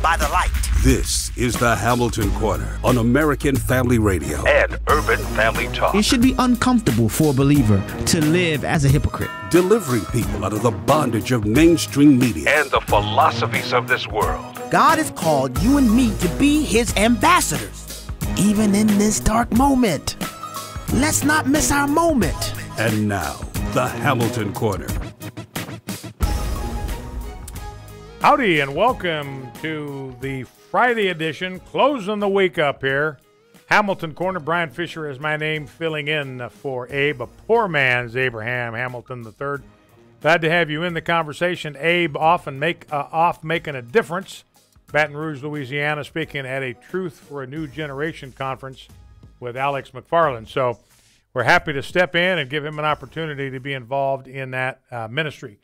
by the light. This is the Hamilton Corner on American Family Radio and Urban Family Talk. It should be uncomfortable for a believer to live as a hypocrite. Delivering people out of the bondage of mainstream media and the philosophies of this world. God has called you and me to be his ambassadors, even in this dark moment. Let's not miss our moment. And now, the Hamilton Corner. Howdy and welcome to the Friday edition, closing the week up here. Hamilton Corner. Bryan Fischer is my name, filling in for Abe, a poor man's Abraham Hamilton III. Glad to have you in the conversation. Abe off making a difference. Baton Rouge, Louisiana, speaking at a Truth for a New Generation conference with Alex McFarland. So we're happy to step in and give him an opportunity to be involved in that ministry.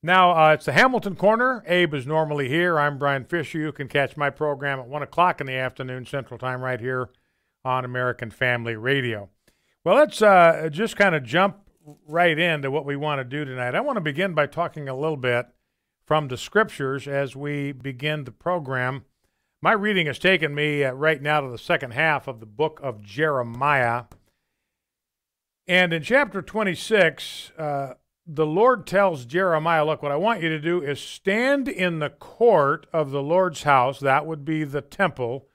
Now, it's the Hamilton Corner. Abe is normally here. I'm Bryan Fischer. You can catch my program at 1 o'clock in the afternoon Central Time right here on American Family Radio. Well, let's just kind of jump right into what we want to do tonight. I want to begin by talking a little bit from the Scriptures as we begin the program. My reading has taken me right now to the second half of the book of Jeremiah. And in chapter 26, the Lord tells Jeremiah, look, what I want you to do is stand in the court of the Lord's house. That would be the temple.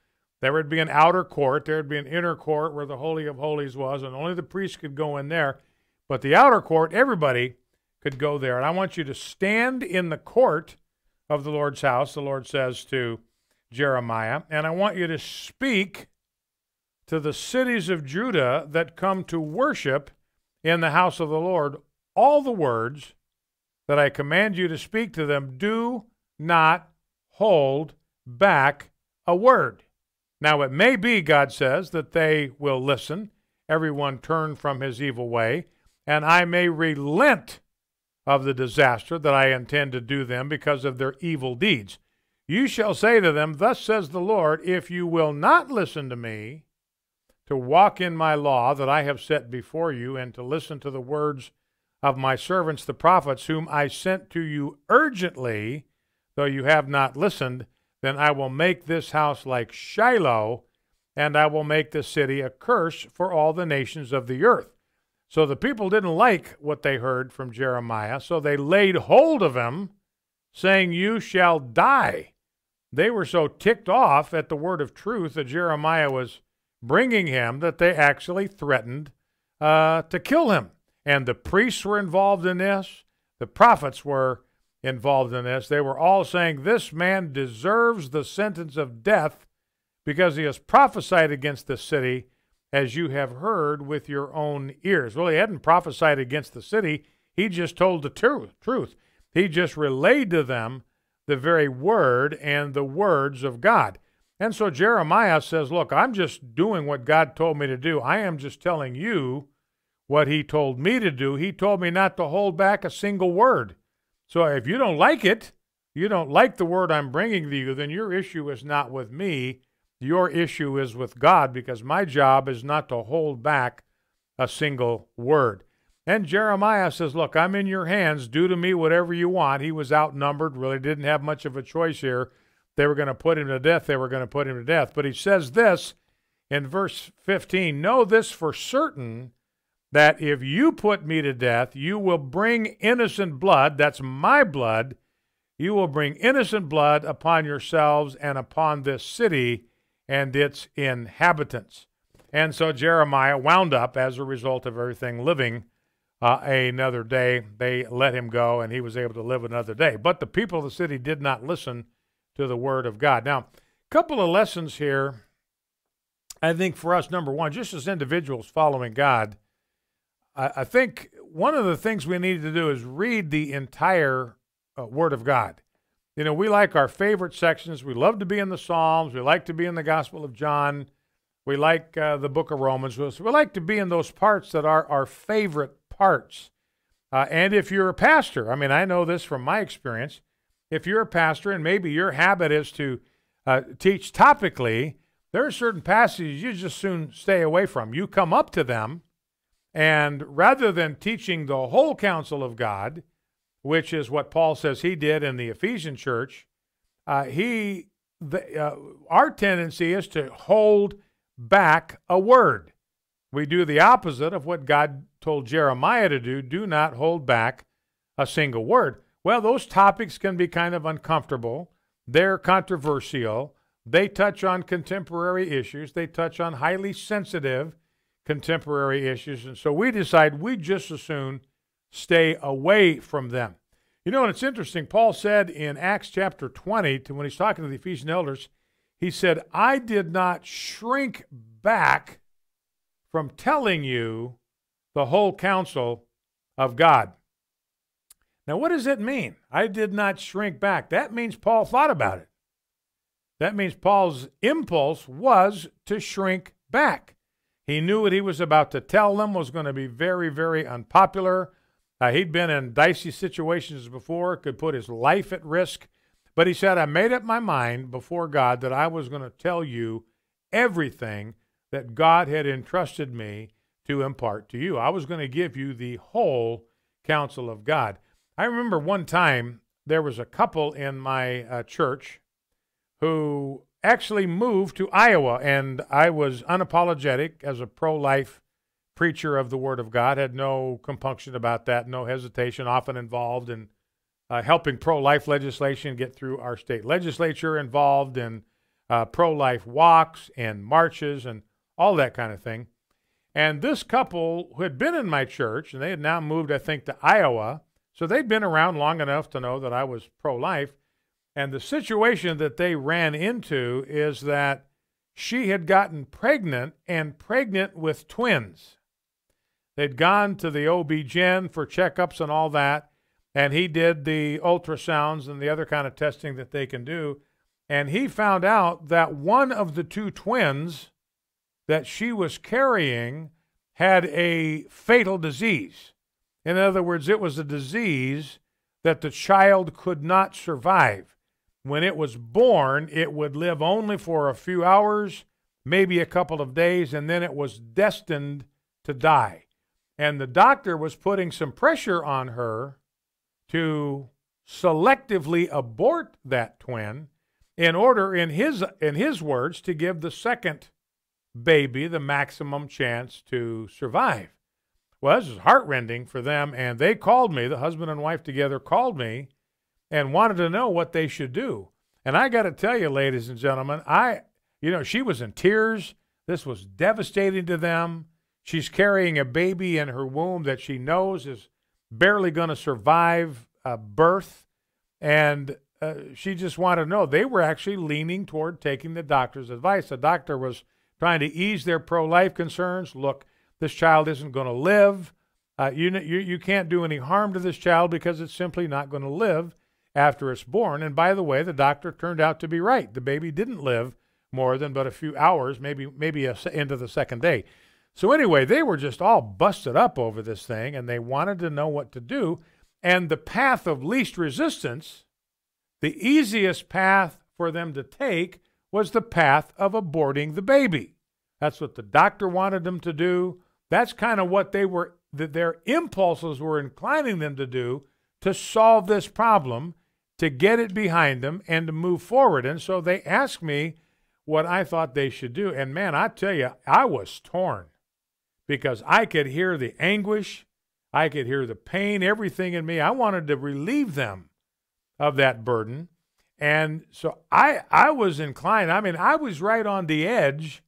There would be an outer court. There would be an inner court where the Holy of Holies was, and only the priests could go in there. But the outer court, everybody could go there. And I want you to stand in the court of the Lord's house, the Lord says to Jeremiah, and I want you to speak to the cities of Judah that come to worship in the house of the Lord all the words that I command you to speak to them. Do not hold back a word. Now it may be, God says, that they will listen, everyone turn from his evil way, and I may relent of the disaster that I intend to do them because of their evil deeds. You shall say to them, thus says the Lord, if you will not listen to me, to walk in my law that I have set before you, and to listen to the words of my servants the prophets, whom I sent to you urgently, though you have not listened, then I will make this house like Shiloh, and I will make this city a curse for all the nations of the earth. So the people didn't like what they heard from Jeremiah, so they laid hold of him, saying, you shall die. They were so ticked off at the word of truth that Jeremiah was bringing him that they actually threatened to kill him. And the priests were involved in this. The prophets were involved in this. They were all saying, this man deserves the sentence of death because he has prophesied against the city, as you have heard with your own ears. Well, he hadn't prophesied against the city. He just told the truth. He just relayed to them the very word and the words of God. And so Jeremiah says, look, I'm just doing what God told me to do. I am just telling you what he told me to do. He told me not to hold back a single word. So if you don't like it, you don't like the word I'm bringing to you, then your issue is not with me. Your issue is with God, because my job is not to hold back a single word. And Jeremiah says, look, I'm in your hands. Do to me whatever you want. He was outnumbered, really didn't have much of a choice here. They were going to put him to death. They were going to put him to death. But he says this in verse 15, know this for certain, that if you put me to death, you will bring innocent blood, that's my blood, you will bring innocent blood upon yourselves and upon this city and its inhabitants. And so Jeremiah wound up, as a result of everything, living another day. They let him go, and he was able to live another day. But the people of the city did not listen to the word of God. Now, a couple of lessons here, I think, for us. Number one, just as individuals following God, I think one of the things we need to do is read the entire Word of God. You know, we like our favorite sections. We love to be in the Psalms. We like to be in the Gospel of John. We like the book of Romans. We like to be in those parts that are our favorite parts. And if you're a pastor, I mean, I know this from my experience. If you're a pastor and maybe your habit is to teach topically, there are certain passages you just soon stay away from. You come up to them, and rather than teaching the whole counsel of God, which is what Paul says he did in the Ephesian church, he our tendency is to hold back a word. We do the opposite of what God told Jeremiah to do. Do not hold back a single word. Well, those topics can be kind of uncomfortable. They're controversial. They touch on contemporary issues. They touch on highly sensitive contemporary issues. And so we decide we just as soon stay away from them. You know, and it's interesting. Paul said in Acts chapter 20, when he's talking to the Ephesian elders, he said, I did not shrink back from telling you the whole counsel of God. Now, what does it mean? I did not shrink back. That means Paul thought about it. That means Paul's impulse was to shrink back. He knew what he was about to tell them was going to be very, very unpopular. He'd been in dicey situations before, could put his life at risk. But he said, I made up my mind before God that I was going to tell you everything that God had entrusted me to impart to you. I was going to give you the whole counsel of God. I remember one time there was a couple in my church who actually moved to Iowa, and I was unapologetic as a pro-life preacher of the Word of God, had no compunction about that, no hesitation, often involved in helping pro-life legislation get through our state legislature, involved in pro-life walks and marches and all that kind of thing. And this couple who had been in my church, and they had now moved, I think, to Iowa, so they'd been around long enough to know that I was pro-life. And the situation that they ran into is that she had gotten pregnant, and pregnant with twins. They'd gone to the OB-GYN for checkups and all that, and he did the ultrasounds and the other kind of testing that they can do, and he found out that one of the two twins that she was carrying had a fatal disease. In other words, it was a disease that the child could not survive. When it was born, it would live only for a few hours, maybe a couple of days, and then it was destined to die. And the doctor was putting some pressure on her to selectively abort that twin in order, in his words, to give the second baby the maximum chance to survive. Well, this is heartrending for them, and they called me, the husband and wife together called me, and wanted to know what they should do. And I got to tell you, ladies and gentlemen, she was in tears. This was devastating to them. She's carrying a baby in her womb that she knows is barely going to survive birth. And she just wanted to know. They were actually leaning toward taking the doctor's advice. The doctor was trying to ease their pro-life concerns. Look, this child isn't going to live. You can't do any harm to this child because it's simply not going to live after it's born. And by the way, the doctor turned out to be right. The baby didn't live more than but a few hours, maybe into the second day. So anyway, they were just all busted up over this thing, and they wanted to know what to do. And the path of least resistance, the easiest path for them to take, was the path of aborting the baby. That's what the doctor wanted them to do. That's kind of what their impulses were inclining them to do to solve this problem, to get it behind them, and to move forward. And so they asked me what I thought they should do. And man, I tell you, I was torn because I could hear the anguish. I could hear the pain, everything in me. I wanted to relieve them of that burden. And so I was inclined. I mean, I was right on the edge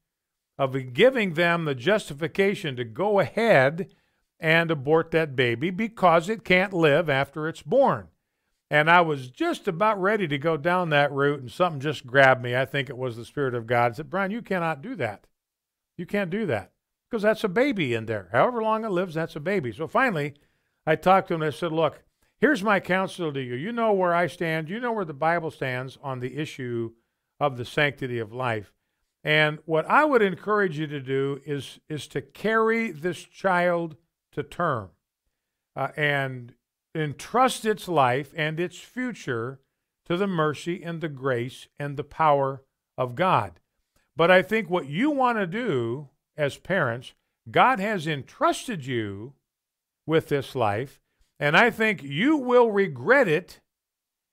of giving them the justification to go ahead and abort that baby because it can't live after it's born. And I was just about ready to go down that route, and something just grabbed me. I think it was the Spirit of God. It said, Bryan, you cannot do that. You can't do that because that's a baby in there. However long it lives, that's a baby. So finally, I talked to him and I said, look, here's my counsel to you. You know where I stand. You know where the Bible stands on the issue of the sanctity of life. And what I would encourage you to do is to carry this child to term and entrust its life and its future to the mercy and the grace and the power of God. But I think what you want to do as parents, God has entrusted you with this life, and I think you will regret it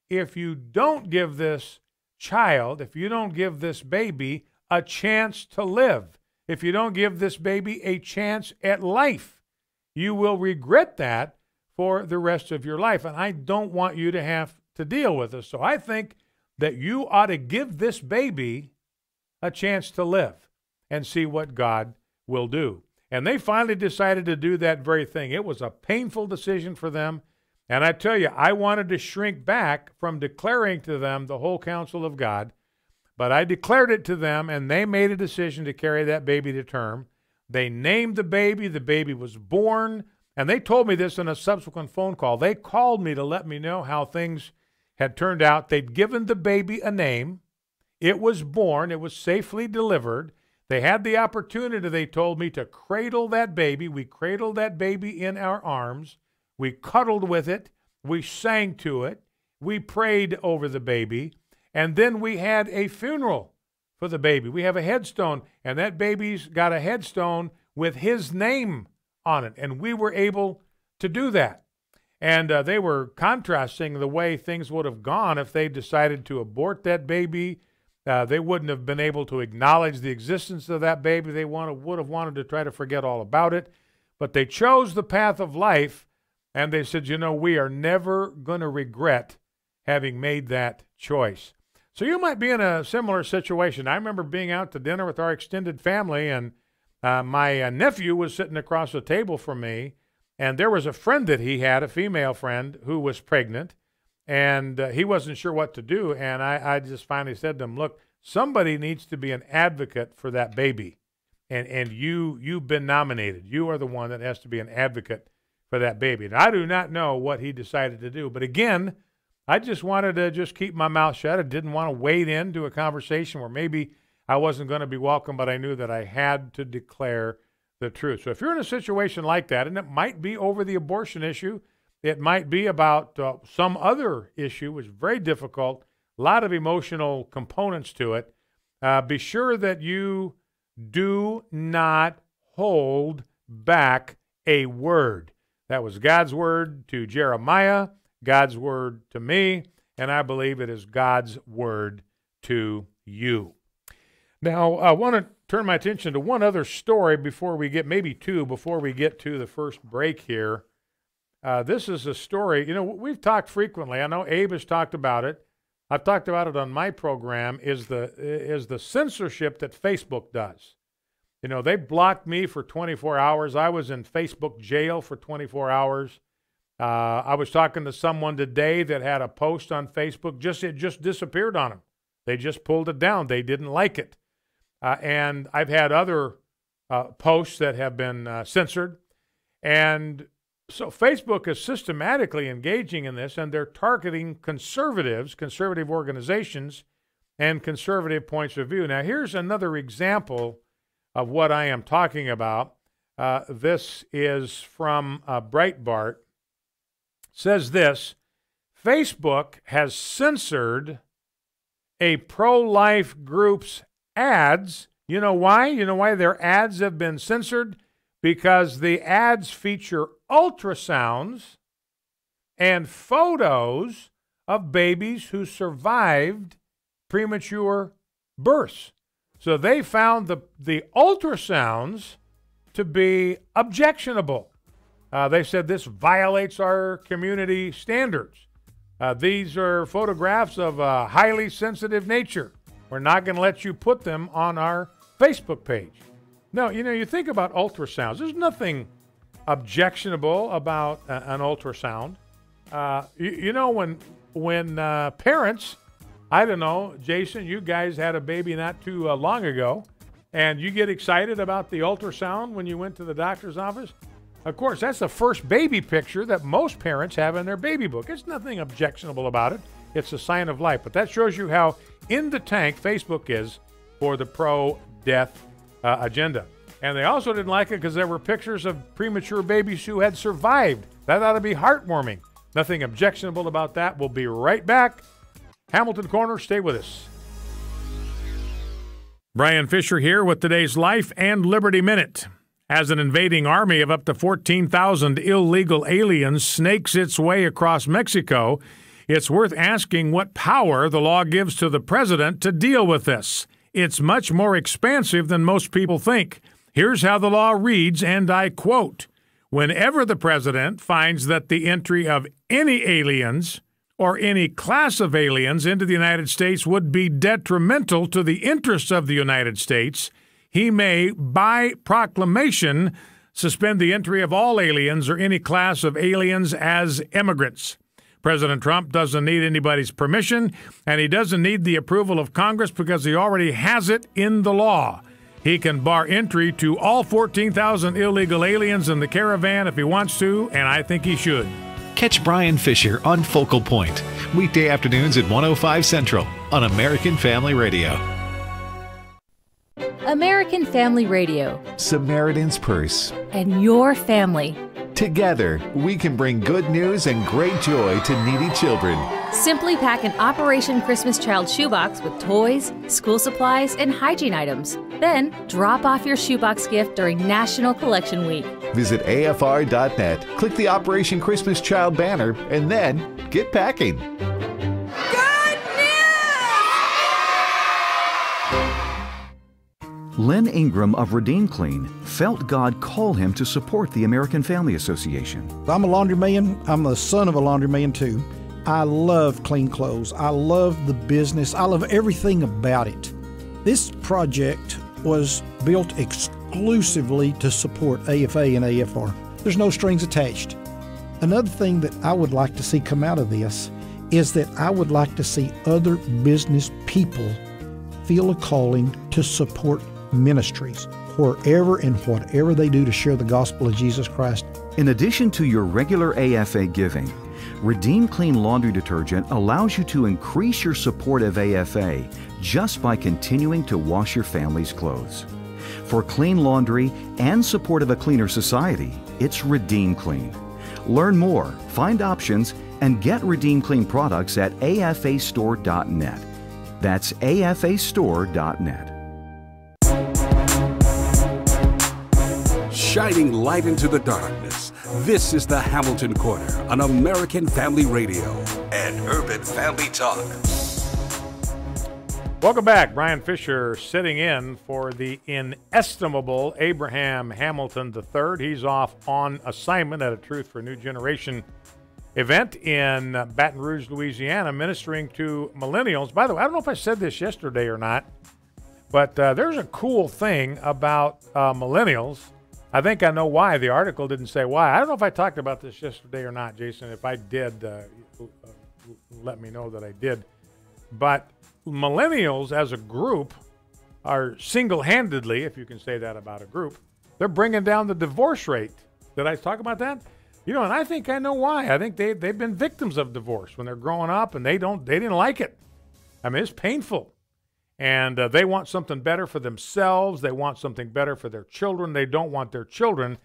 if you don't give this child, if you don't give this baby a chance to live, if you don't give this baby a chance at life, you will regret that for the rest of your life. And I don't want you to have to deal with this. So I think that you ought to give this baby a chance to live and see what God will do. And they finally decided to do that very thing. It was a painful decision for them. And I tell you, I wanted to shrink back from declaring to them the whole counsel of God, but I declared it to them, and they made a decision to carry that baby to term. They named the baby was born, and they told me this in a subsequent phone call. They called me to let me know how things had turned out. They'd given the baby a name. It was born. It was safely delivered. They had the opportunity, they told me, to cradle that baby. We cradled that baby in our arms. We cuddled with it. We sang to it. We prayed over the baby. And then we had a funeral for the baby. We have a headstone, and that baby's got a headstone with his name on it. And we were able to do that. And they were contrasting the way things would have gone if they decided to abort that baby. They wouldn't have been able to acknowledge the existence of that baby. They would have wanted to try to forget all about it. But they chose the path of life, and they said, we are never going to regret having made that choice. So you might be in a similar situation. I remember being out to dinner with our extended family, and my nephew was sitting across the table from me, and there was a friend that he had, a female friend, who was pregnant, and he wasn't sure what to do. And I just finally said to him, look, somebody needs to be an advocate for that baby, and you've been nominated. You are the one that has to be an advocate for that baby. And I do not know what he decided to do. But again, I just wanted to just keep my mouth shut. I didn't want to wade into a conversation where maybe I wasn't going to be welcome, but I knew that I had to declare the truth. So if you're in a situation like that, and it might be over the abortion issue, it might be about some other issue, which is very difficult, a lot of emotional components to it, be sure that you do not hold back a word. That was God's word to Jeremiah, God's word to me, and I believe it is God's word to you. Now, I want to turn my attention to one other story before we get, maybe two, before we get to the first break here. This is a story, we've talked frequently. I know Abe has talked about it. I've talked about it on my program, is the censorship that Facebook does. They blocked me for 24 hours. I was in Facebook jail for 24 hours. I was talking to someone today that had a post on Facebook. It just disappeared on them. They just pulled it down. They didn't like it. And I've had other posts that have been censored. And so Facebook is systematically engaging in this, and they're targeting conservatives, conservative organizations, and conservative points of view. Now, here's another example of what I am talking about. This is from Breitbart. It says this: Facebook has censored a pro-life group's ads. You know why? You know why their ads have been censored? Because the ads feature ultrasounds and photos of babies who survived premature births. So they found the ultrasounds to be objectionable. They said this violates our community standards. These are photographs of a highly sensitive nature. We're not going to let you put them on our Facebook page. No, you think about ultrasounds. There's nothing objectionable about an ultrasound. When parents, I don't know, Jason, you guys had a baby not too long ago, and you get excited about the ultrasound when you went to the doctor's office. Of course, that's the first baby picture that most parents have in their baby book. There's nothing objectionable about it. It's a sign of life. But that shows you how in the tank Facebook is for the pro-death agenda. And they also didn't like it because there were pictures of premature babies who had survived. That ought to be heartwarming. Nothing objectionable about that. We'll be right back. Hamilton Corner, stay with us. Bryan Fischer here with today's Life and Liberty Minute. As an invading army of up to 14,000 illegal aliens snakes its way across Mexico, It's worth asking what power the law gives to the president to deal with this. It's much more expansive than most people think. Here's how the law reads, and I quote, "Whenever the president finds that the entry of any aliens or any class of aliens into the United States would be detrimental to the interests of the United States, he may, by proclamation, suspend the entry of all aliens or any class of aliens as immigrants." President Trump doesn't need anybody's permission, and he doesn't need the approval of Congress because he already has it in the law. He can bar entry to all 14,000 illegal aliens in the caravan if he wants to, and I think he should. Catch Bryan Fischer on Focal Point, weekday afternoons at 105 Central on American Family Radio. American Family Radio. Samaritan's Purse. And your family. Together, we can bring good news and great joy to needy children. Simply pack an Operation Christmas Child shoebox with toys, school supplies, and hygiene items. Then, drop off your shoebox gift during National Collection Week. Visit afr.net, click the Operation Christmas Child banner, and then get packing. Len Ingram of Redeem Clean felt God call him to support the American Family Association. I'm a laundryman. I'm the son of a laundryman too. I love clean clothes. I love the business. I love everything about it. This project was built exclusively to support AFA and AFR. There's no strings attached. Another thing that I would like to see come out of this is that I would like to see other business people feel a calling to support ministries wherever and whatever they do to share the gospel of Jesus Christ. In addition to your regular AFA giving, Redeem Clean Laundry Detergent allows you to increase your support of AFA just by continuing to wash your family's clothes. For clean laundry and support of a cleaner society, it's Redeem Clean. Learn more, find options, and get Redeem Clean products at afastore.net. That's afastore.net. Shining light into the darkness. This is the Hamilton Corner on American Family Radio and Urban Family Talk. Welcome back. Bryan Fischer sitting in for the inestimable Abraham Hamilton III. He's off on assignment at a Truth for a New Generation event in Baton Rouge, Louisiana, ministering to millennials. By the way, I don't know if I said this yesterday or not, but there's a cool thing about millennials. I think I know why. The article didn't say why. I don't know if I talked about this yesterday or not, Jason. If I did, let me know that I did. But millennials as a group are single-handedly, if you can say that about a group, they're bringing down the divorce rate. Did I talk about that? You know, and I think I know why. I think they've been victims of divorce when they're growing up, and they didn't like it. I mean, it's painful. And they want something better for themselves. They want something better for their children. They don't want their children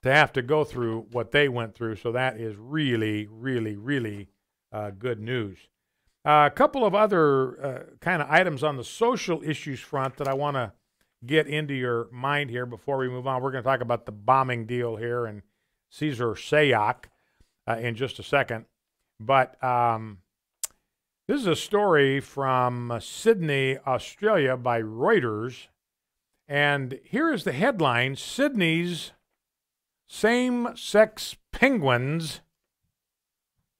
to have to go through what they went through. So that is really, really, really good news. A couple of other kind of items on the social issues front that I want to get into your mind here before we move on. We're going to talk about the bombing deal here and Cesar Sayoc in just a second. But this is a story from Sydney, Australia by Reuters. And here is the headline: Sydney's same-sex penguins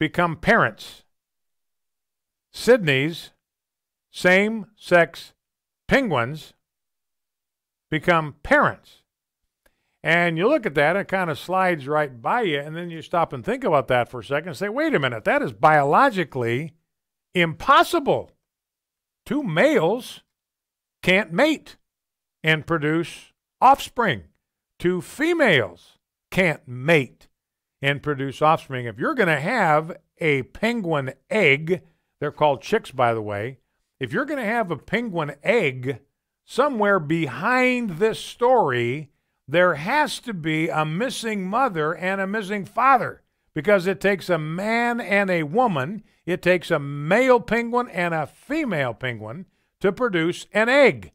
become parents. Sydney's same-sex penguins become parents. And you look at that, it kind of slides right by you, and then you stop and think about that for a second and say, wait a minute, that is biologically impossible. Two males can't mate and produce offspring. Two females can't mate and produce offspring. If you're going to have a penguin egg, they're called chicks, by the way. If you're going to have a penguin egg, somewhere behind this story, there has to be a missing mother and a missing father, because it takes a man and a woman, it takes a male penguin and a female penguin to produce an egg.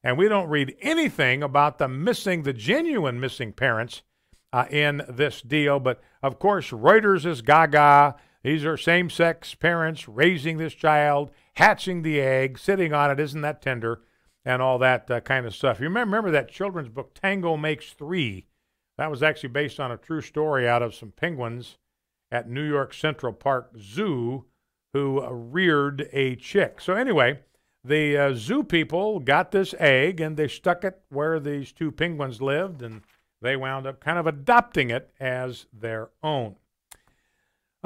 And we don't read anything about the genuine missing parents in this deal. But, of course, Reuters is gaga. These are same-sex parents raising this child, hatching the egg, sitting on it, isn't that tender, and all that kind of stuff. You remember that children's book, Tango Makes Three? That was actually based on a true story out of some penguins at New York Central Park Zoo who reared a chick. So anyway, the zoo people got this egg, and they stuck it where these two penguins lived, and they wound up kind of adopting it as their own.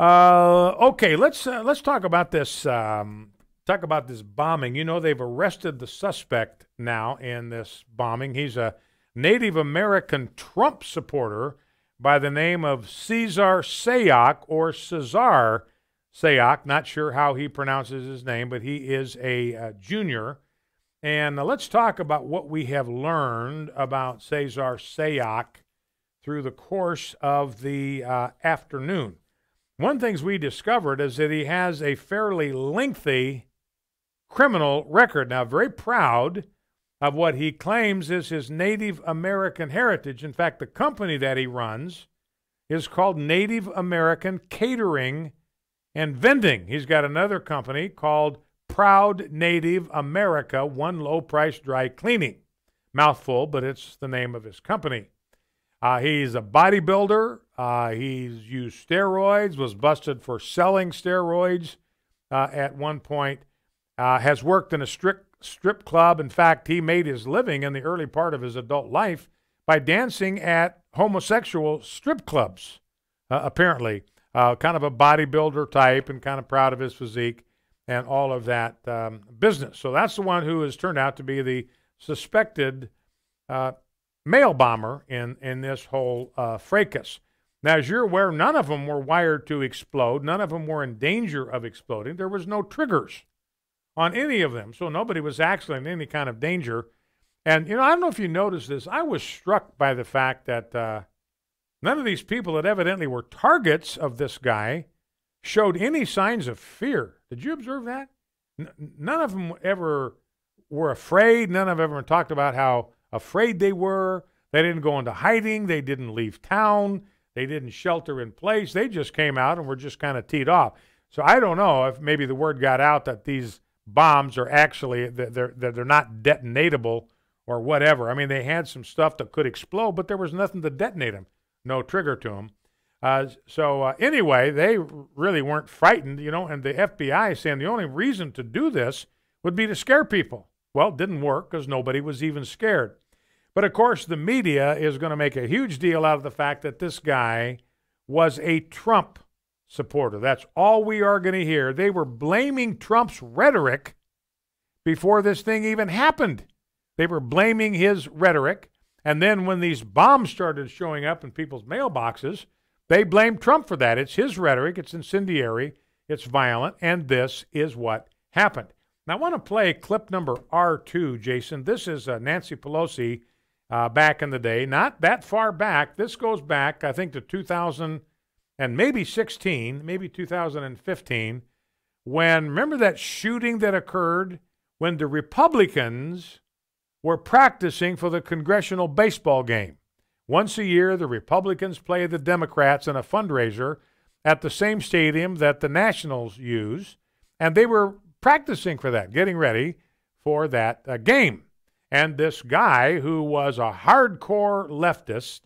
Okay, let's talk about this. Talk about this bombing. You know, they've arrested the suspect now in this bombing. He's a Native American Trump supporter by the name of Cesar Sayoc, or Cesar Sayoc. Not sure how he pronounces his name, but he is a junior. And let's talk about what we have learned about Cesar Sayoc through the course of the afternoon. One of the things we discovered is that he has a fairly lengthy criminal record. Now, very proud of what he claims is his Native American heritage. In fact, the company that he runs is called Native American Catering and Vending. He's got another company called Proud Native America, One Low Price Dry Cleaning. Mouthful, but it's the name of his company. He's a bodybuilder. He's used steroids, was busted for selling steroids at one point, has worked in a strip club. In fact, he made his living in the early part of his adult life by dancing at homosexual strip clubs, apparently. Kind of a bodybuilder type and kind of proud of his physique and all of that business. So that's the one who has turned out to be the suspected mail bomber in this whole fracas. Now, as you're aware, none of them were wired to explode. None of them were in danger of exploding. There was no triggers on any of them, so nobody was actually in any kind of danger. And, you know, I don't know if you noticed this. I was struck by the fact that none of these people that evidently were targets of this guy showed any signs of fear. Did you observe that? None of them ever were afraid. None of them ever talked about how afraid they were. They didn't go into hiding. They didn't leave town. They didn't shelter in place. They just came out and were just kind of teed off. So I don't know if maybe the word got out that these bombs are actually, they're not detonatable or whatever. I mean, they had some stuff that could explode, but there was nothing to detonate them. No trigger to them. So anyway, they really weren't frightened, you know, and the FBI saying the only reason to do this would be to scare people. Well, it didn't work because nobody was even scared. But, of course, the media is going to make a huge deal out of the fact that this guy was a Trump supporter. That's all we are going to hear. They were blaming Trump's rhetoric before this thing even happened. They were blaming his rhetoric. And then when these bombs started showing up in people's mailboxes, they blamed Trump for that. It's his rhetoric. It's incendiary. It's violent. And this is what happened. Now, I want to play clip number R2, Jason. This is Nancy Pelosi back in the day. Not that far back. This goes back, I think, to 2000 and maybe 16, maybe 2015, when, remember that shooting that occurred when the Republicans were practicing for the congressional baseball game. Once a year, the Republicans play the Democrats in a fundraiser at the same stadium that the Nationals use, and they were practicing for that, getting ready for that game. And this guy, who was a hardcore leftist,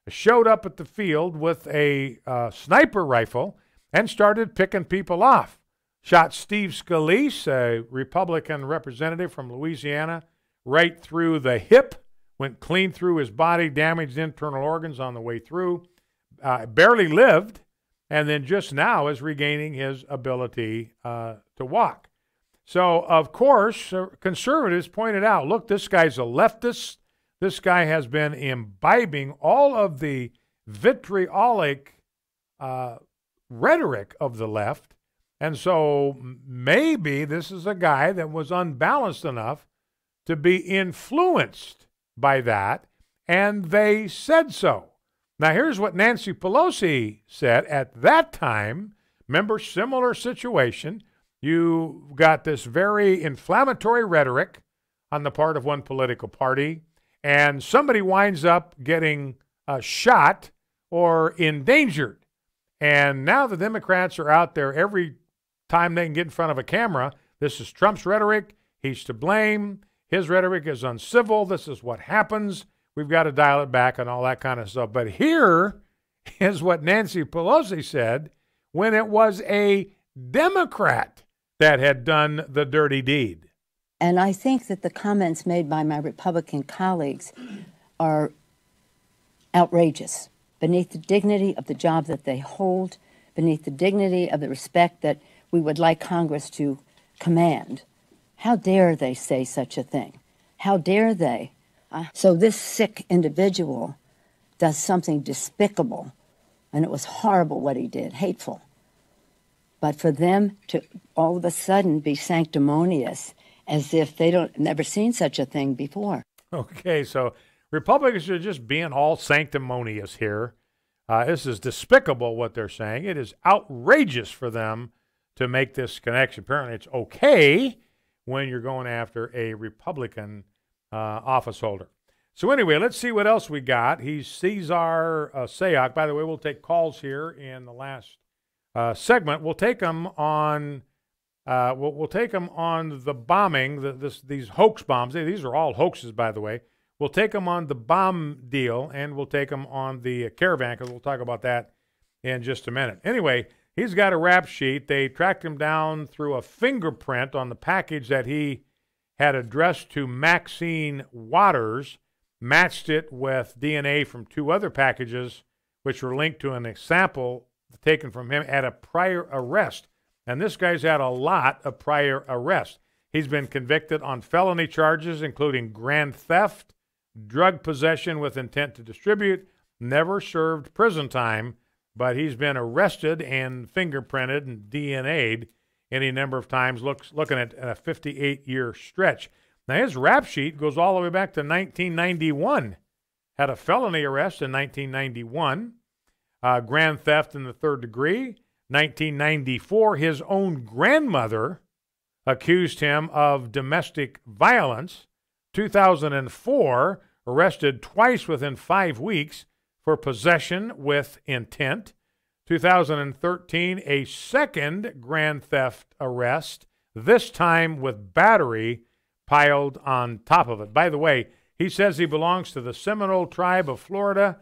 showed up at the field with a sniper rifle and started picking people off. Shot Steve Scalise, a Republican representative from Louisiana, right through the hip, went clean through his body, damaged internal organs on the way through, barely lived, and then just now is regaining his ability to walk. So, of course, conservatives pointed out, look, this guy's a leftist. This guy has been imbibing all of the vitriolic rhetoric of the left. And so maybe this is a guy that was unbalanced enough to be influenced by that, and they said so. Now, here's what Nancy Pelosi said at that time. Remember, similar situation. You got this very inflammatory rhetoric on the part of one political party, and somebody winds up getting shot or endangered. And now the Democrats are out there every time they can get in front of a camera. This is Trump's rhetoric. He's to blame. His rhetoric is uncivil. This is what happens. We've got to dial it back and all that kind of stuff. But here is what Nancy Pelosi said when it was a Democrat that had done the dirty deed. And I think that the comments made by my Republican colleagues are outrageous, beneath the dignity of the job that they hold, beneath the dignity of the respect that we would like Congress to command. How dare they say such a thing? How dare they? So this sick individual does something despicable, and it was horrible what he did, hateful. But for them to all of a sudden be sanctimonious as if they never seen such a thing before. Okay, so Republicans are just being all sanctimonious here. This is despicable what they're saying. It is outrageous for them to make this connection. Apparently it's okay when you're going after a Republican office holder. So anyway, let's see what else we got. He's Cesar Sayoc. By the way, we'll take calls here in the last segment. We'll take them on we'll take them on the bombing, these hoax bombs. These are all hoaxes, by the way. We'll take them on the bomb deal, and we'll take them on the caravan, because we'll talk about that in just a minute. Anyway, he's got a rap sheet. They tracked him down through a fingerprint on the package that he had addressed to Maxine Waters, matched it with DNA from 2 other packages, which were linked to an example taken from him at a prior arrest. And this guy's had a lot of prior arrests. He's been convicted on felony charges, including grand theft, drug possession with intent to distribute, never served prison time, but he's been arrested and fingerprinted and DNA'd any number of times, looking at a 58-year stretch. Now, his rap sheet goes all the way back to 1991. Had a felony arrest in 1991, grand theft in the 3rd degree. 1994, his own grandmother accused him of domestic violence. 2004, arrested twice within 5 weeks for possession with intent. 2013, a second grand theft arrest, this time with battery piled on top of it. By the way, he says he belongs to the Seminole tribe of Florida.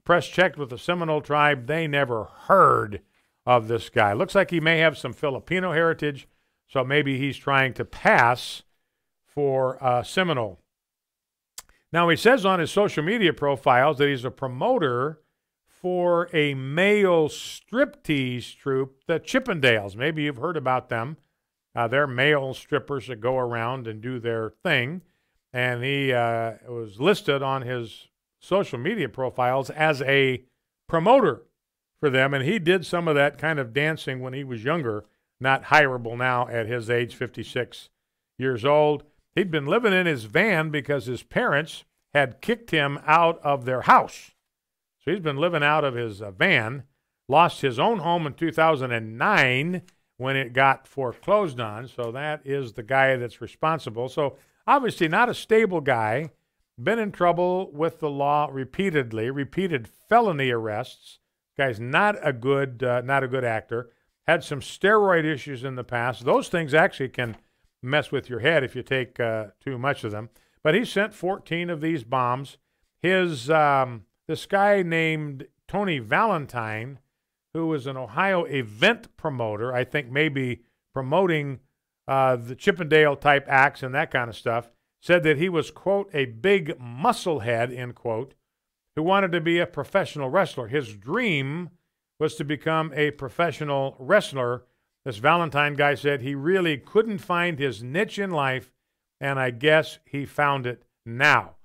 Press checked with the Seminole tribe. They never heard of this guy. Looks like he may have some Filipino heritage, so maybe he's trying to pass for Seminole. Now, he says on his social media profiles that he's a promoter for a male striptease troupe, the Chippendales. Maybe you've heard about them. They're male strippers that go around and do their thing. And he was listed on his social media profiles as a promoter for them. And he did some of that kind of dancing when he was younger, not hireable now at his age, 56 years old. He'd been living in his van because his parents had kicked him out of their house. So he's been living out of his van, lost his own home in 2009 when it got foreclosed on. So that is the guy that's responsible. So obviously not a stable guy, been in trouble with the law repeatedly, repeated felony arrests. Guy's not a good actor. Had some steroid issues in the past. Those things actually can mess with your head if you take too much of them. But he sent 14 of these bombs. His this guy named Tony Valentine, who was an Ohio event promoter, I think maybe promoting the Chippendale type acts and that kind of stuff, said that he was, quote, a big musclehead, end quote, who wanted to be a professional wrestler. His dream was to become a professional wrestler. This Valentine guy said he really couldn't find his niche in life, and I guess he found it now.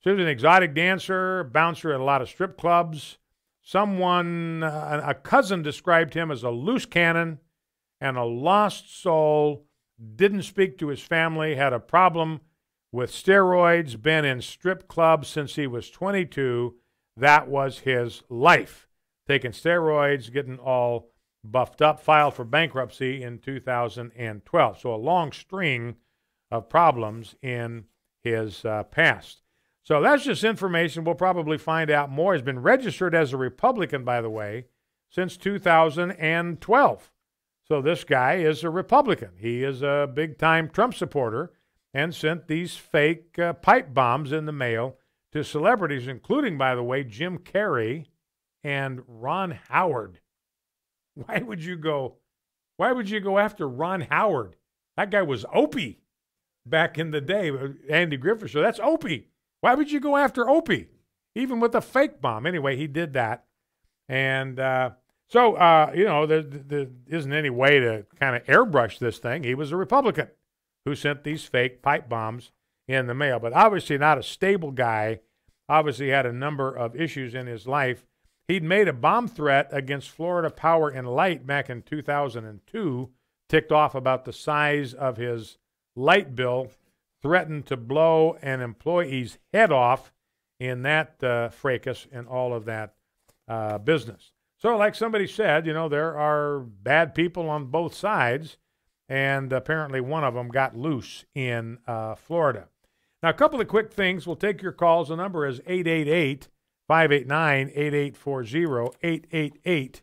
So he was an exotic dancer, bouncer at a lot of strip clubs. Someone, a cousin described him as a loose cannon and a lost soul, didn't speak to his family, had a problem with steroids, been in strip clubs since he was 22. That was his life. Taking steroids, getting all buffed up, filed for bankruptcy in 2012. So a long string of problems in his past. So that's just information. We'll probably find out more. He's been registered as a Republican, by the way, since 2012. So this guy is a Republican. He is a big-time Trump supporter and sent these fake pipe bombs in the mail to celebrities, including, by the way, Jim Carrey and Ron Howard. Why would you go after Ron Howard? That guy was Opie back in the day. Andy Griffith Show. That's Opie. Why would you go after Opie? Even with a fake bomb. Anyway, he did that. And there isn't any way to kind of airbrush this thing. He was a Republican who sent these fake pipe bombs in the mail. But obviously not a stable guy. Obviously had a number of issues in his life. He'd made a bomb threat against Florida Power and Light back in 2002, ticked off about the size of his light bill, threatened to blow an employee's head off in that fracas and all of that business. So like somebody said, there are bad people on both sides, and apparently one of them got loose in Florida. Now, a couple of quick things. We'll take your calls. The number is 888-589-8840,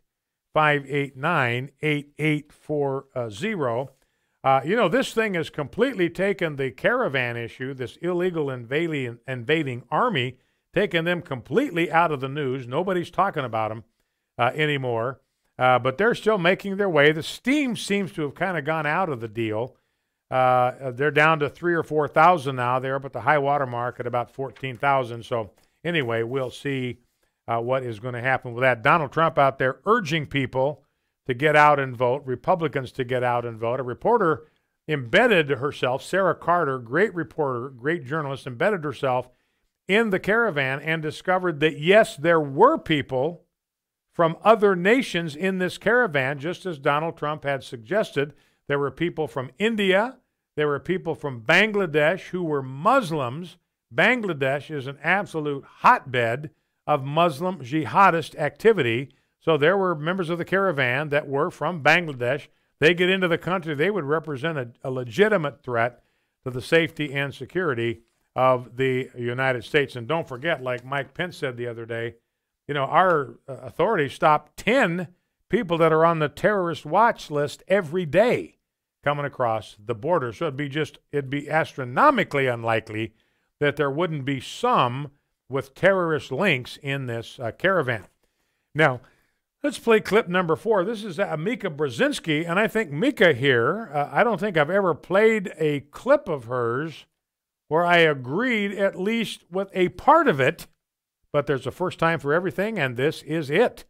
888-589-8840. This thing has completely taken the caravan issue, this illegal invading army, taken them completely out of the news. Nobody's talking about them anymore, but they're still making their way. The steam seems to have kind of gone out of the deal. They're down to 3,000 or 4,000 now. They're up at the high water mark at about 14,000. So anyway, we'll see what is going to happen with that. Donald Trump out there urging people to get out and vote, Republicans to get out and vote. A reporter embedded herself, Sarah Carter, great reporter, great journalist, embedded herself in the caravan and discovered that, yes, there were people from other nations in this caravan, just as Donald Trump had suggested. There were people from India. There were people from Bangladesh who were Muslims. Bangladesh is an absolute hotbed of Muslim jihadist activity. So there were members of the caravan that were from Bangladesh. They get into the country. They would represent a legitimate threat to the safety and security of the United States. And don't forget, like Mike Pence said the other day, our authorities stop 10 people that are on the terrorist watch list every day coming across the border. So it'd be astronomically unlikely that there wouldn't be some with terrorist links in this caravan. Now, let's play clip number 4. This is Mika Brzenzski, and I think Mika here, I don't think I've ever played a clip of hers where I agreed at least with a part of it, but there's a first time for everything, and this is it.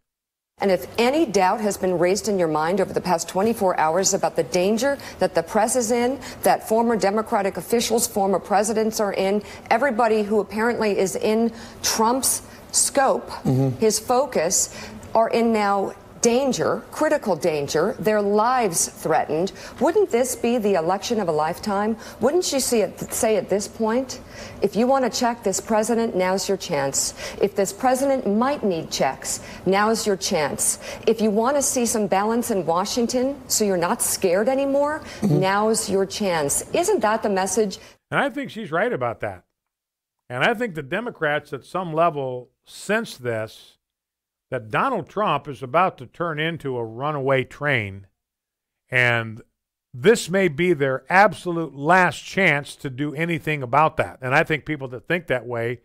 And if any doubt has been raised in your mind over the past 24 hours about the danger that the press is in, that former Democratic officials, former presidents are in, everybody who apparently is in Trump's scope, his focus, are in now danger, critical danger, their lives threatened, wouldn't this be the election of a lifetime? Wouldn't you say at this point, if you want to check this president, now's your chance. If this president might need checks, now's your chance. If you want to see some balance in Washington so you're not scared anymore, now's your chance. Isn't that the message? And I think she's right about that. And I think the Democrats at some level sense this, that Donald Trump is about to turn into a runaway train, and this may be their absolute last chance to do anything about that. And I think people that think that way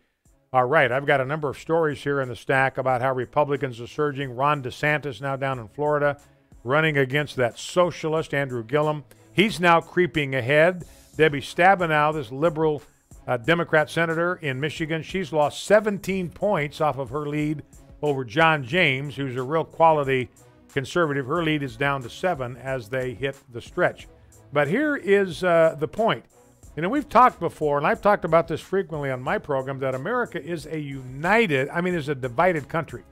are right. I've got a number of stories here in the stack about how Republicans are surging. Ron DeSantis now down in Florida running against that socialist, Andrew Gillum. He's now creeping ahead. Debbie Stabenow, this liberal Democrat senator in Michigan, she's lost 17 points off of her lead over John James, who's a real quality conservative. Her lead is down to 7 as they hit the stretch. But here is the point. We've talked before, and I've talked about this frequently on my program, that America is is a divided country.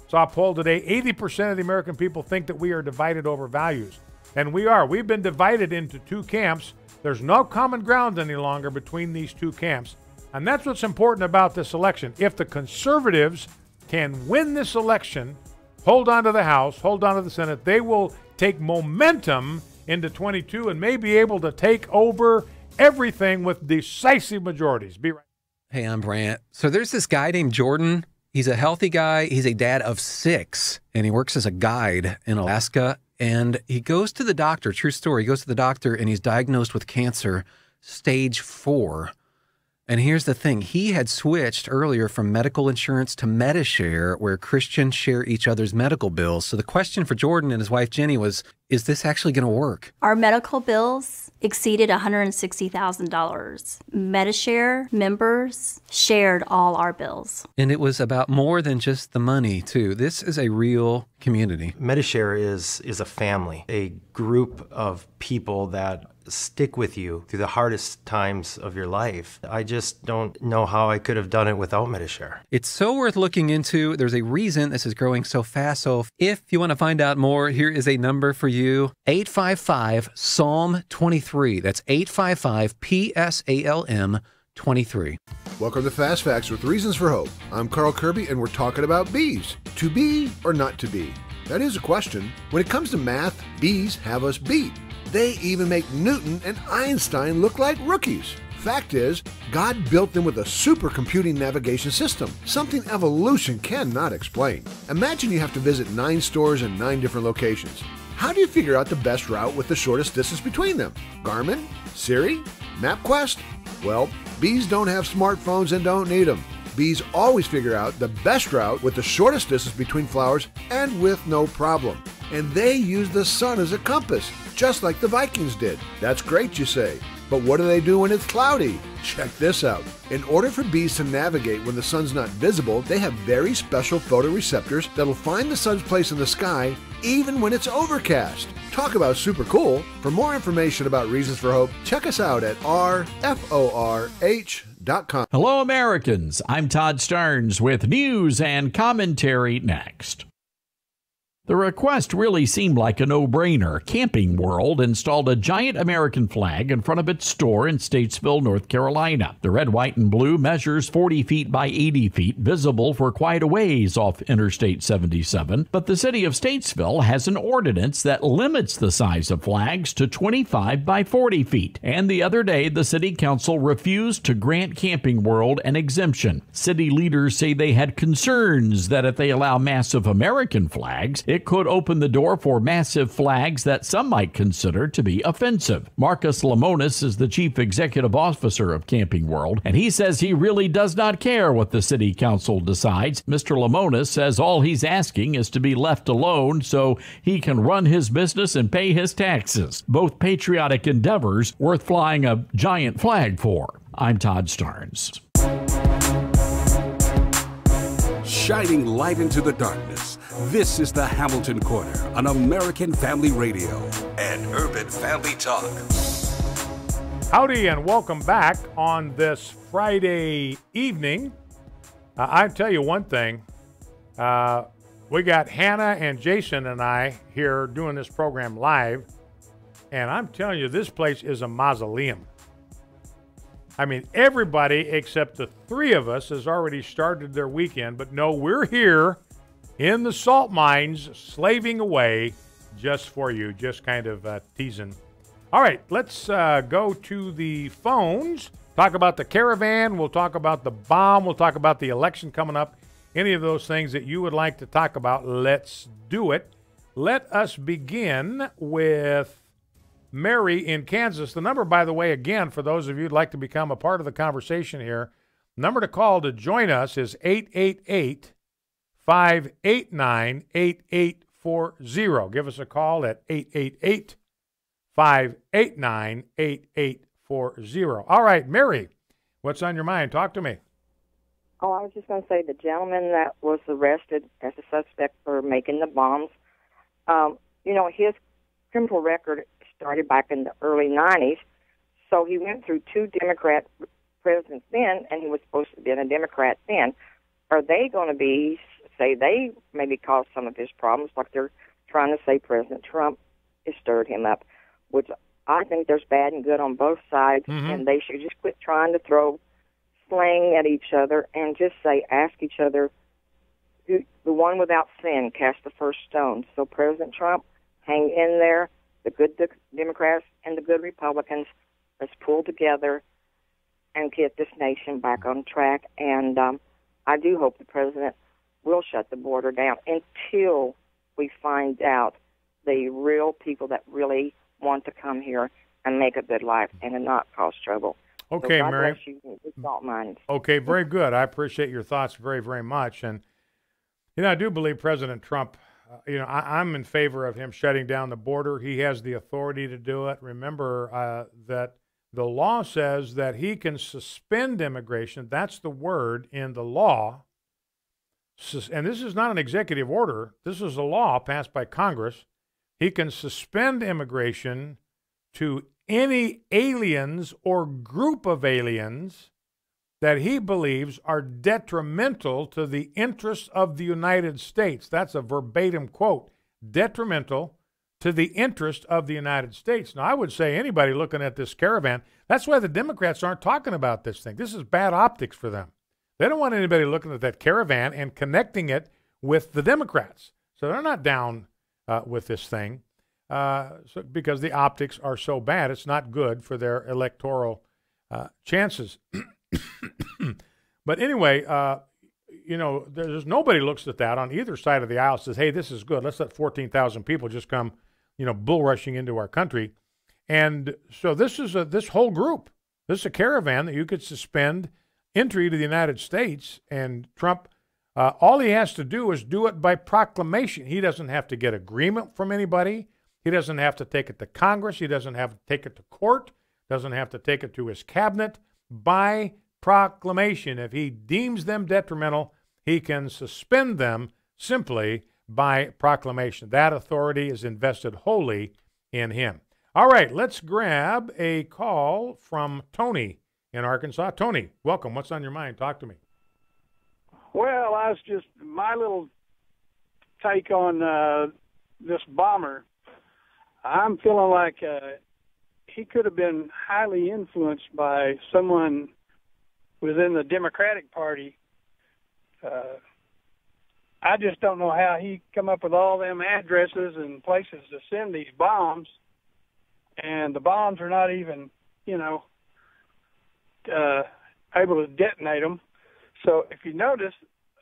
Saw a poll today, 80% of the American people think that we are divided over values. And we are. We've been divided into two camps. There's no common ground any longer between these two camps. And that's what's important about this election. If the conservatives can win this election, hold on to the House, hold on to the Senate, they will take momentum into 22 and may be able to take over everything with decisive majorities. Be right. Hey, I'm Brant. So there's this guy named Jordan. He's a healthy guy. He's a dad of 6, and he works as a guide in Alaska. And he goes to the doctor, true story, he goes to the doctor and he's diagnosed with cancer, stage 4. And here's the thing. He had switched earlier from medical insurance to Medishare, where Christians share each other's medical bills. So the question for Jordan and his wife, Jenny, was, is this actually going to work? Our medical bills exceeded $160,000. Medishare members shared all our bills. And it was about more than just the money, too. This is a real community. Medishare is a family, a group of people that stick with you through the hardest times of your life. I just don't know how I could have done it without Medishare. It's so worth looking into. There's a reason this is growing so fast. So if you want to find out more, here is a number for you. 855-PSALM-23. That's 855-PSALM-23. Welcome to Fast Facts with Reasons for Hope. I'm Carl Kirby, and we're talking about bees. To be or not to be? That is a question. When it comes to math, bees have us beat. They even make Newton and Einstein look like rookies. Fact is, God built them with a supercomputing navigation system, something evolution cannot explain. Imagine you have to visit 9 stores in 9 different locations. How do you figure out the best route with the shortest distance between them? Garmin? Siri? MapQuest? Well, bees don't have smartphones and don't need them. Bees always figure out the best route with the shortest distance between flowers and with no problem. And they use the sun as a compass, just like the Vikings did. That's great, you say. But what do they do when it's cloudy? Check this out. In order for bees to navigate when the sun's not visible, they have very special photoreceptors that'll find the sun's place in the sky even when it's overcast. Talk about super cool. For more information about Reasons for Hope, check us out at rforh.com. Hello, Americans. I'm Todd Starnes with news and commentary next. The request really seemed like a no-brainer. Camping World installed a giant American flag in front of its store in Statesville, North Carolina. The red, white, and blue measures 40 feet by 80 feet, visible for quite a ways off Interstate 77. But the city of Statesville has an ordinance that limits the size of flags to 25 by 40 feet. And the other day, the city council refused to grant Camping World an exemption. City leaders say they had concerns that if they allow massive American flags, it could open the door for massive flags that some might consider to be offensive. Marcus Lemonis is the chief executive officer of Camping World, and he says he really does not care what the city council decides. Mr. Lemonis says all he's asking is to be left alone so he can run his business and pay his taxes. Both patriotic endeavors worth flying a giant flag for. I'm Todd Starnes. Shining light into the darkness. This is the Hamilton Corner on American Family Radio and Urban Family Talk. Howdy and welcome back on this Friday evening. I tell you one thing. We got Hannah and Jason and I here doing this program live. And I'm telling you, this place is a mausoleum. I mean, everybody except the 3 of us has already started their weekend. But no, we're here in the salt mines, slaving away just for you, just kind of teasing. All right, let's go to the phones, talk about the caravan, we'll talk about the bomb, we'll talk about the election coming up, any of those things that you would like to talk about, let's do it. Let us begin with Mary in Kansas. The number, by the way, again, for those of you who'd like to become a part of the conversation here, number to call to join us is 888-589-8840. Give us a call at 888-589-8840. All right, Mary, what's on your mind? Talk to me. Oh, I was just going to say the gentleman that was arrested as a suspect for making the bombs, his criminal record started back in the early 90s, so he went through 2 Democrat presidents then, and he was supposed to be a Democrat then. Are they going to say they maybe caused some of his problems, like they're trying to say President Trump has stirred him up, which I think there's bad and good on both sides, and they should just quit trying to throw slang at each other and just ask each other, the one without sin cast the first stone. So President Trump, hang in there. The good Democrats and the good Republicans, let's pull together and get this nation back on track. And I do hope the president will shut the border down until we find out the real people that really want to come here and make a good life and not cause trouble. Okay, so God Mary. bless you. It's all mine. Okay, very good. I appreciate your thoughts very, very much. And, I do believe President Trump, I'm in favor of him shutting down the border. He has the authority to do it. Remember that the law says that he can suspend immigration. That's the word in the law. And this is not an executive order. This is a law passed by Congress. He can suspend immigration to any aliens or group of aliens that he believes are detrimental to the interests of the United States. That's a verbatim quote. Detrimental to the interest of the United States. Now, I would say anybody looking at this caravan, that's why the Democrats aren't talking about this thing. This is bad optics for them. They don't want anybody looking at that caravan and connecting it with the Democrats. So they're not down with this thing because the optics are so bad. It's not good for their electoral chances. But anyway, there's nobody looks at that on either side of the aisle says, hey, this is good. Let's let 14,000 people just come, bull rushing into our country. And so this is this whole group. This is a caravan that you could suspend entry to the United States. And Trump, all he has to do is do it by proclamation. He doesn't have to get agreement from anybody. He doesn't have to take it to Congress. He doesn't have to take it to court. Doesn't have to take it to his cabinet. By proclamation, if he deems them detrimental, he can suspend them simply by proclamation. That authority is invested wholly in him. All right, let's grab a call from Tony in Arkansas. Tony, welcome. What's on your mind? Talk to me. Well, my little take on this bomber, I'm feeling like he could have been highly influenced by someone within the Democratic Party. I just don't know how he come up with all them addresses and places to send these bombs, and the bombs are not even, able to detonate them. So if you notice,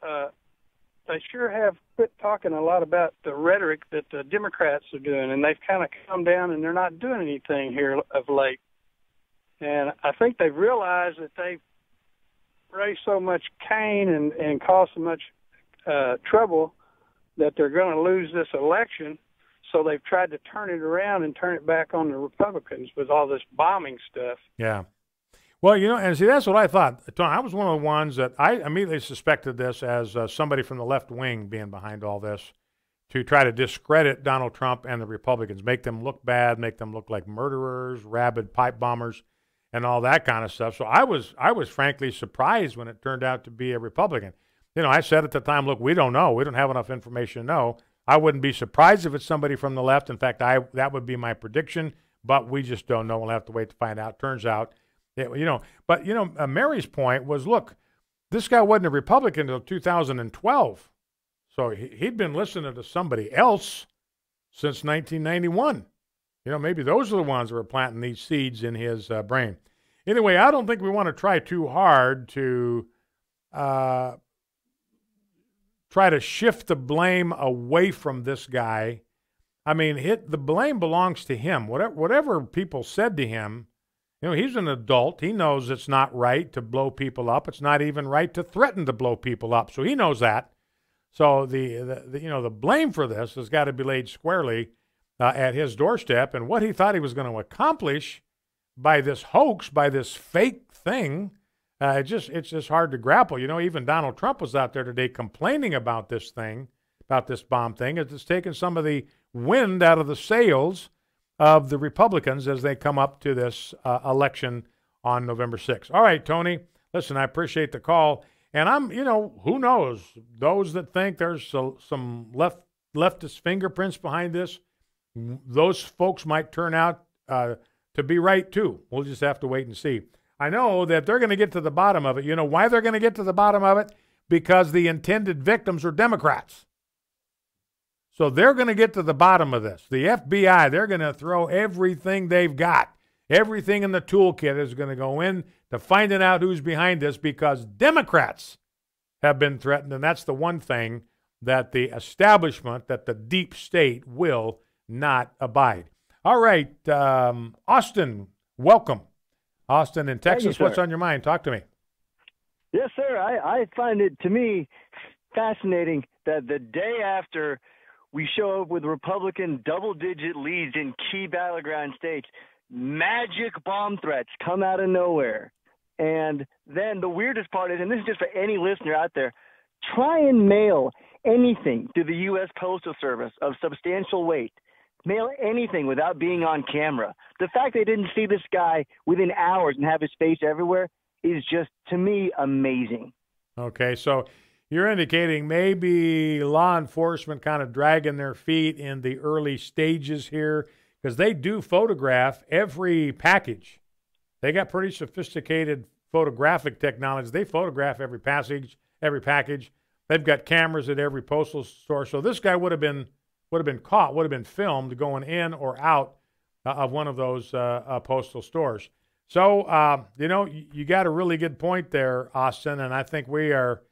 they sure have quit talking a lot about the rhetoric that the Democrats are doing, and they've kind of come down and they're not doing anything here of late. And I think they've realized that they've raised so much cane and caused so much trouble that they're going to lose this election. So they've tried to turn it around and turn it back on the Republicans with all this bombing stuff. Yeah. Well, and see, that's what I thought. I was one of the ones that I immediately suspected this as somebody from the left wing being behind all this to try to discredit Donald Trump and the Republicans, make them look bad, make them look like murderers, rabid pipe bombers, and all that kind of stuff. So I was frankly surprised when it turned out to be a Republican. I said at the time, look, we don't know. We don't have enough information to know. I wouldn't be surprised if it's somebody from the left. In fact, that would be my prediction, but we just don't know. We'll have to wait to find out. Turns out, Mary's point was, look, this guy wasn't a Republican until 2012. So he'd been listening to somebody else since 1991. Maybe those are the ones that were planting these seeds in his brain. Anyway, I don't think we want to try too hard to try to shift the blame away from this guy. I mean, the blame belongs to him. Whatever people said to him, he's an adult. He knows it's not right to blow people up. It's not even right to threaten to blow people up. So he knows that. So the blame for this has got to be laid squarely at his doorstep. And what he thought he was going to accomplish by this hoax, by this fake thing, it's just hard to grapple. Even Donald Trump was out there today complaining about this thing, about this bomb thing. It's taken some of the wind out of the sails of the Republicans as they come up to this election on November 6th. All right, Tony, listen, I appreciate the call. And I'm, who knows? Those that think there's some leftist fingerprints behind this, those folks might turn out to be right too. We'll just have to wait and see. I know that they're going to get to the bottom of it. You know why they're going to get to the bottom of it? Because the intended victims are Democrats. So they're going to get to the bottom of this. The FBI, they're going to throw everything they've got. Everything in the toolkit is going to go in to finding out who's behind this because Democrats have been threatened, and that's the one thing that the establishment, that the deep state will not abide. All right, Austin, welcome. Austin in Texas, you, what's on your mind? Talk to me. Yes, sir. I find it, to me, fascinating that the day after we show up with Republican double-digit leads in key battleground states, magic bomb threats come out of nowhere. And then the weirdest part is, and this is just for any listener out there, try and mail anything to the U.S. Postal Service of substantial weight. Mail anything without being on camera. The fact they didn't see this guy within hours and have his face everywhere is just, to me, amazing. Okay, so you're indicating maybe law enforcement kind of dragging their feet in the early stages here, because they do photograph every package. They got pretty sophisticated photographic technology. They photograph every package. They've got cameras at every postal store. So this guy would have been caught, would have been filmed going in or out of one of those postal stores. So, you got a really good point there, Austin, and I think we are,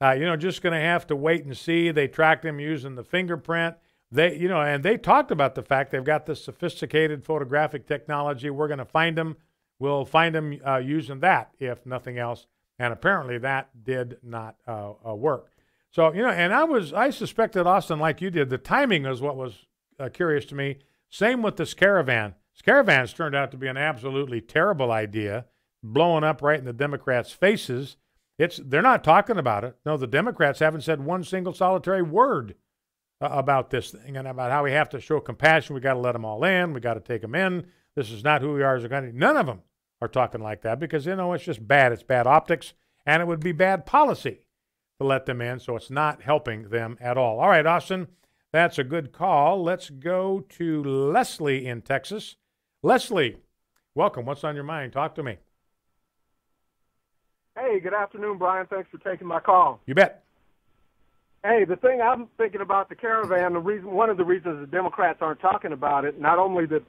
just going to have to wait and see. They tracked him using the fingerprint. And they talked about the fact they've got this sophisticated photographic technology. We're going to find him. We'll find him using that, if nothing else. And apparently that did not work. So, and I suspected, Austin, like you did, the timing is what was curious to me. Same with this caravan. This caravan's turned out to be an absolutely terrible idea, blowing up right in the Democrats' faces. They're not talking about it. No, the Democrats haven't said one single solitary word about this thing and about how we have to show compassion. We got to let them all in. We got to take them in. This is not who we are as a country. None of them are talking like that because, it's just bad. It's bad optics, and it would be bad policy to let them in, so it's not helping them at all. All right, Austin, that's a good call. Let's go to Leslie in Texas. Leslie, welcome. What's on your mind? Talk to me. Hey, good afternoon, Brian. Thanks for taking my call. You bet. Hey, the thing I'm thinking about the caravan, one of the reasons the Democrats aren't talking about it, not only the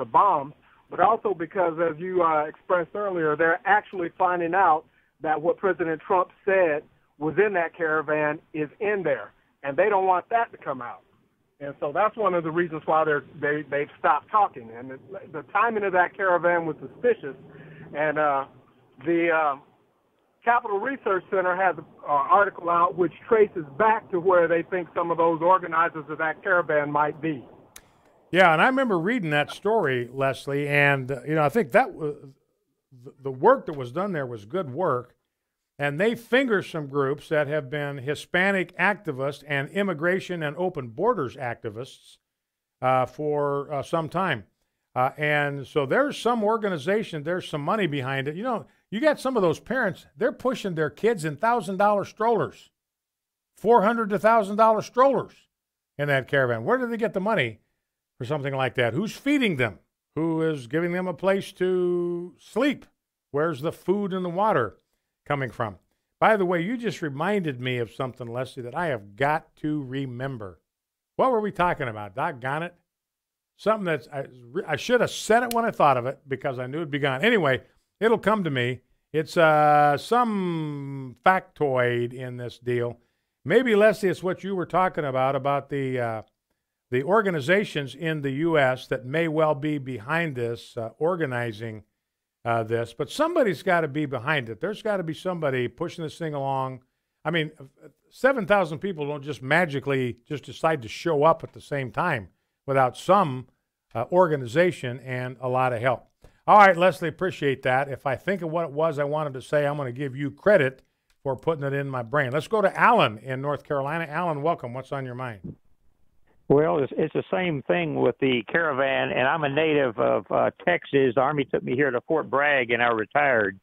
bombs, but also because, as you expressed earlier, they're actually finding out that what President Trump said was in that caravan is in there, and they don't want that to come out. And so that's one of the reasons why they've stopped talking. And the timing of that caravan was suspicious. And the Capitol Research Center has an article out which traces back to where they think some of those organizers of that caravan might be. Yeah, and I remember reading that story, Leslie, and I think that was the work that was done there was good work. And they finger some groups that have been Hispanic activists and immigration and open borders activists for some time. And so there's some organization, there's some money behind it. You got some of those parents, they're pushing their kids in $1,000 strollers, $400 to $1,000 strollers in that caravan. Where do they get the money for something like that? Who's feeding them? Who is giving them a place to sleep? Where's the food and the water coming from? By the way, you just reminded me of something, Leslie, that I have got to remember. What were we talking about? Doggone it. Something that I should have said it when I thought of it because I knew it'd be gone. Anyway, it'll come to me. It's some factoid in this deal. Maybe, Leslie, it's what you were talking about the organizations in the U.S. that may well be behind this, organizing this. But somebody's got to be behind it. There's got to be somebody pushing this thing along. I mean, 7,000 people don't just magically just decide to show up at the same time without some organization and a lot of help. All right, Leslie, appreciate that. If I think of what it was I wanted to say, I'm going to give you credit for putting it in my brain. Let's go to Alan in North Carolina. Alan, welcome. What's on your mind? Well, it's the same thing with the caravan, and I'm a native of Texas. The Army took me here to Fort Bragg, and I retired.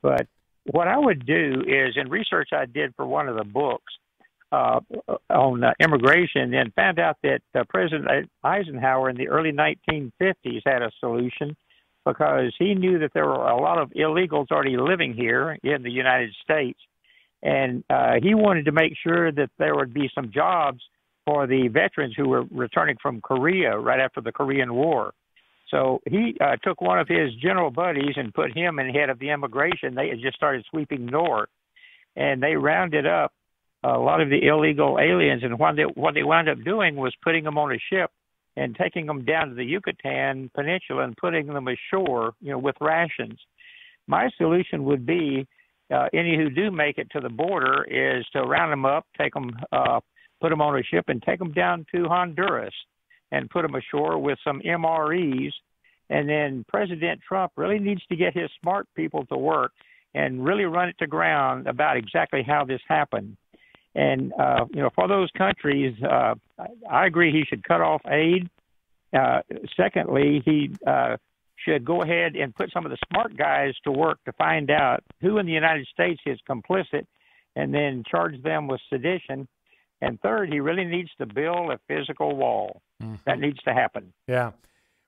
But what I would do is, in research I did for one of the books on immigration, and found out that President Eisenhower in the early 1950s had a solution because he knew that there were a lot of illegals already living here in the United States, and he wanted to make sure that there would be some jobs for the veterans who were returning from Korea right after the Korean War. So he took one of his general buddies and put him in head of the immigration. They had just started sweeping north. and they rounded up a lot of the illegal aliens. And what they wound up doing was putting them on a ship and taking them down to the Yucatan Peninsula and putting them ashore, with rations. My solution would be any who do make it to the border is to round them up, take them, put them on a ship, and take them down to Honduras and put them ashore with some MREs. And then President Trump really needs to get his smart people to work and really run it to ground about exactly how this happened. And, for those countries, I agree he should cut off aid. Secondly, he should go ahead and put some of the smart guys to work to find out who in the United States is complicit and then charge them with sedition. And third, he really needs to build a physical wall. Mm-hmm. That needs to happen. Yeah.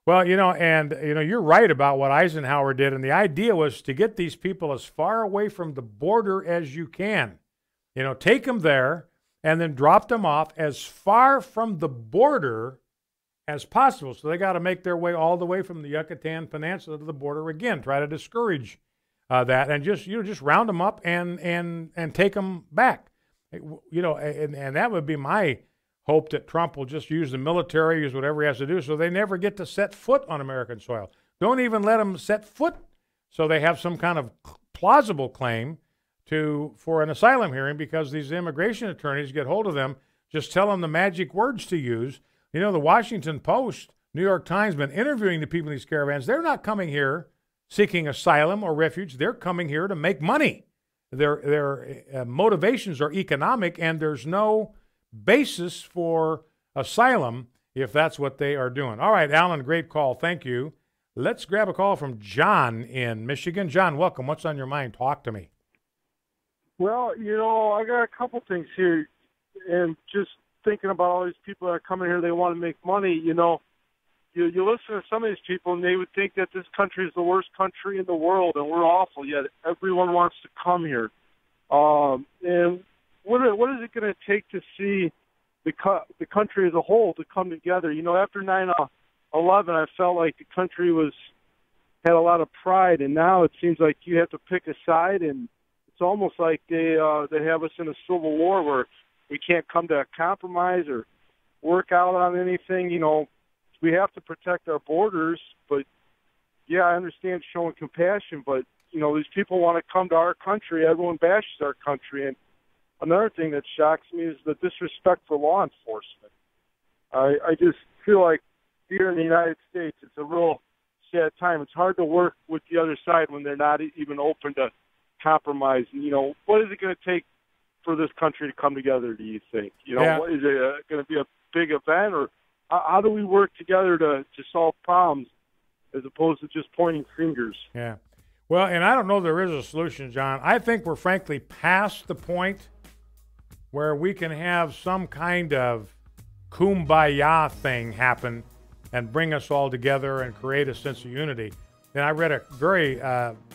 Well, you're right about what Eisenhower did. And the idea was to get these people as far away from the border as you can. Take them there and then drop them off as far from the border as possible. So they got to make their way all the way from the Yucatan Peninsula to the border again. Try to discourage that and just round them up and take them back. And that would be my hope, that Trump will just use the military, use whatever he has to do, so they never get to set foot on American soil. Don't even let them set foot, so they have some kind of plausible claim for an asylum hearing, because these immigration attorneys get hold of them, just tell them the magic words to use. The Washington Post, New York Times, been interviewing the people in these caravans. They're not coming here seeking asylum or refuge. They're coming here to make money. Their motivations are economic, and there's no basis for asylum if that's what they are doing. All right, Alan, great call. Thank you. Let's grab a call from John in Michigan. John, welcome. What's on your mind? Talk to me. Well, I got a couple things here, and just thinking about all these people that are coming here, they want to make money. You listen to some of these people, and they would think that this country is the worst country in the world, and we're awful, yet everyone wants to come here. And what is it going to take to see the country as a whole to come together? After 9/11, I felt like the country had a lot of pride, and now it seems like you have to pick a side, and it's almost like they have us in a civil war where we can't come to a compromise or work out on anything. We have to protect our borders, but yeah, I understand showing compassion, but these people want to come to our country. Everyone bashes our country, and another thing that shocks me is the disrespect for law enforcement. I just feel like here in the United States, it's a real sad time. It's hard to work with the other side when they're not even open to compromise. What is it going to take for this country to come together, do you think? What, is it going to be a big event, or how do we work together to solve problems as opposed to just pointing fingers? Yeah. Well, and I don't know there is a solution, John. I think we're frankly past the point where we can have some kind of kumbaya thing happen and bring us all together and create a sense of unity. And I read a very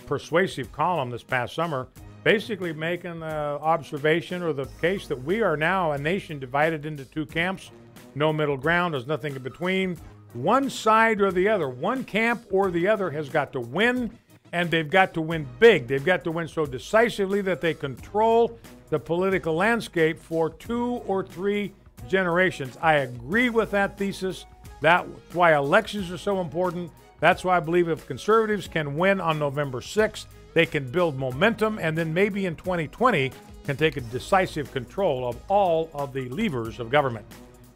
persuasive column this past summer, basically making the observation or the case that we are now a nation divided into two camps, no middle ground, there's nothing in between. One side or the other, one camp or the other has got to win, and they've got to win big. They've got to win so decisively that they control the political landscape for 2 or 3 generations. I agree with that thesis. That's why elections are so important. That's why I believe if conservatives can win on November 6th, they can build momentum, and then maybe in 2020 can take a decisive control of all of the levers of government.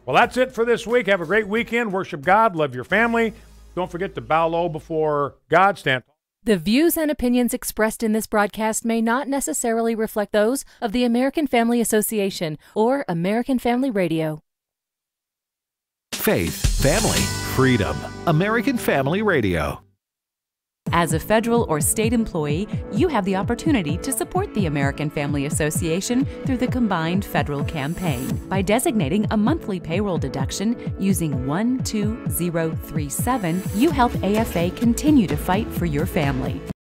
Well, that's it for this week. Have a great weekend. Worship God. Love your family. Don't forget to bow low before God. Stand. The views and opinions expressed in this broadcast may not necessarily reflect those of the American Family Association or American Family Radio. Faith, family, freedom. American Family Radio. As a federal or state employee, you have the opportunity to support the American Family Association through the combined federal campaign by designating a monthly payroll deduction using 12037. You help AFA continue to fight for your family.